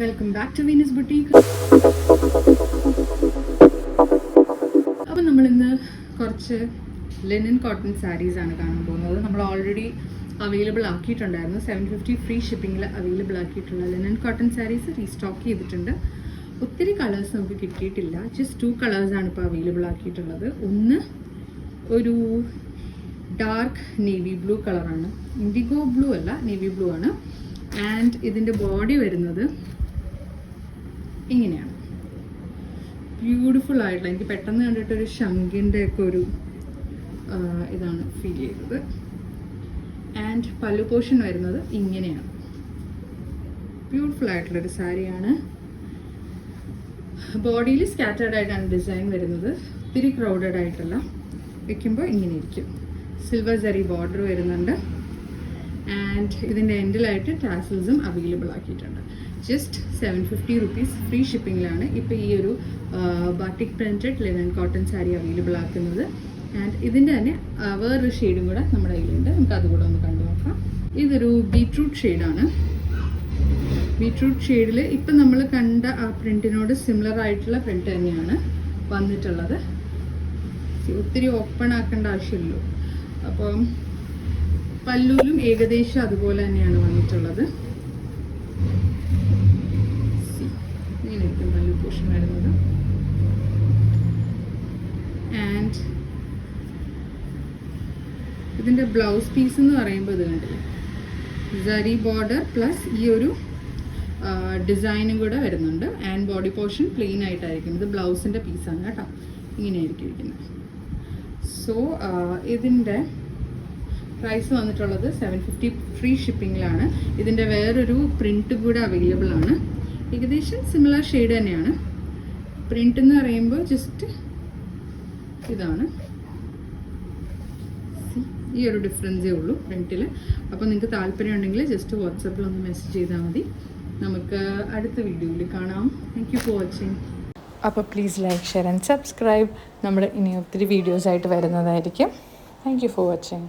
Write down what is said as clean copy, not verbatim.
Welcome back to Venus boutique. അപ്പോൾ നമ്മളിന്ന് കുറച്ച് ലിനൻ കോട്ടൺ സാരീസ് ആണ് കാണാൻ പോകുന്നത്. നമ്മൾ ഓൾറെഡി അവൈലബിൾ ആക്കിയിട്ടുണ്ടായിരുന്നു. 750 ഫ്രീ ഷിപ്പിങ്ങിൽ അവൈലബിൾ ആക്കിയിട്ടുള്ള ലിനൻ കോട്ടൺ സാരീസ് റീസ്റ്റോക്ക് ചെയ്തിട്ടുണ്ട്. ഒത്തിരി കളേഴ്സ് നമുക്ക് കിട്ടിയിട്ടില്ല. ജസ്റ്റ് 2 കളേഴ്സാണ് ഇപ്പോൾ അവൈലബിൾ ആക്കിയിട്ടുള്ളത്. ഒന്ന് ഒരു ഡാർക്ക് നേവി ബ്ലൂ കളറാണ്, ഇൻഡിഗോ ബ്ലൂ അല്ല, നേവി ബ്ലൂ ആണ്. ആൻഡ് ഇതിൻ്റെ ബോഡി വരുന്നത് ഇങ്ങനെയാണ്. ബ്യൂട്ടിഫുൾ ആയിട്ടുള്ള, എനിക്ക് പെട്ടെന്ന് കണ്ടിട്ടൊരു ശംഖിൻ്റെ ഒക്കെ ഒരു ഇതാണ് ഫീൽ ചെയ്തത്. ആൻഡ് പല്ലു പോർഷൻ വരുന്നത് ഇങ്ങനെയാണ്. ബ്യൂട്ടിഫുൾ ആയിട്ടുള്ളൊരു സാരിയാണ്. ബോഡിയിൽ സ്കാറ്റേർഡ് ആയിട്ടാണ് ഡിസൈൻ വരുന്നത്. ഒത്തിരി ക്രൗഡഡ് ആയിട്ടല്ല, വയ്ക്കുമ്പോൾ ഇങ്ങനെ ഇരിക്കും. സിൽവർ ജറി ബോർഡർ വരുന്നുണ്ട്. ആൻഡ് ഇതിൻ്റെ എൻഡിലായിട്ട് ടാസൽസും അവൈലബിൾ ആക്കിയിട്ടുണ്ട്. ജസ്റ്റ് 750 റുപ്പീസ് ഫ്രീ ഷിപ്പിങ്ങിലാണ് ഇപ്പോൾ ഈ ഒരു batik printed linen cotton sari available ആക്കുന്നത്. ആൻഡ് ഇതിൻ്റെ തന്നെ വേറൊരു ഷെയ്ഡും കൂടെ നമ്മുടെ കയ്യിലുണ്ട്. നമുക്ക് അതുകൂടെ ഒന്ന് കണ്ടു നോക്കാം. ഇതൊരു ബീട്രൂട്ട് ഷെയ്ഡാണ്. ബീട്രൂട്ട് ഷെയ്ഡിൽ ഇപ്പം നമ്മൾ കണ്ട ആ പ്രിൻറ്റിനോട് സിമിലർ ആയിട്ടുള്ള പ്രിൻറ്റ് തന്നെയാണ് വന്നിട്ടുള്ളത്. ഒത്തിരി ഓപ്പൺ ആക്കേണ്ട ആവശ്യമില്ലല്ലോ. അപ്പം പല്ലുവിലും ഏകദേശം അതുപോലെ തന്നെയാണ് വന്നിട്ടുള്ളത്. ഇങ്ങനെയായിരിക്കും പല്ലു പോർഷൻ വരുന്നത്. ആൻഡ് ഇതിൻ്റെ ബ്ലൗസ് പീസ് എന്ന് പറയുമ്പോൾ ഇത് കണ്ടില്ലേ, സരി ബോർഡർ പ്ലസ് ഈ ഒരു ഡിസൈനും കൂടെ വരുന്നുണ്ട്. ആൻഡ് ബോഡി പോർഷൻ പ്ലെയിൻ ആയിട്ടായിരിക്കും. ഇത് ബ്ലൗസിൻ്റെ പീസാണ് കേട്ടോ. ഇങ്ങനെയായിരിക്കും ഇരിക്കുന്നത്. സോ ഇതിൻ്റെ പ്രൈസ് വന്നിട്ടുള്ളത് 750 ഫ്രീ ഷിപ്പിങ്ങിലാണ്. ഇതിൻ്റെ വേറൊരു പ്രിൻറ്റ് കൂടെ അവൈലബിൾ ആണ്. ഏകദേശം സിമിലർ ഷെയ്ഡ് തന്നെയാണ്. പ്രിൻ്റ് എന്ന് പറയുമ്പോൾ ജസ്റ്റ് ഇതാണ്, ഈ ഒരു ഡിഫറൻസേ ഉള്ളൂ പ്രിൻറ്റിൽ. അപ്പോൾ നിങ്ങൾക്ക് താല്പര്യം ഉണ്ടെങ്കിൽ ജസ്റ്റ് വാട്സപ്പിൽ ഒന്ന് മെസ്സേജ് ചെയ്താൽ മതി. നമുക്ക് അടുത്ത വീഡിയോയിൽ കാണാം. Thank you for watching. അപ്പോൾ please like, share and subscribe. നമ്മൾ ഇനി ഒത്തിരി വീഡിയോസായിട്ട് വരുന്നതായിരിക്കും. Thank you for watching.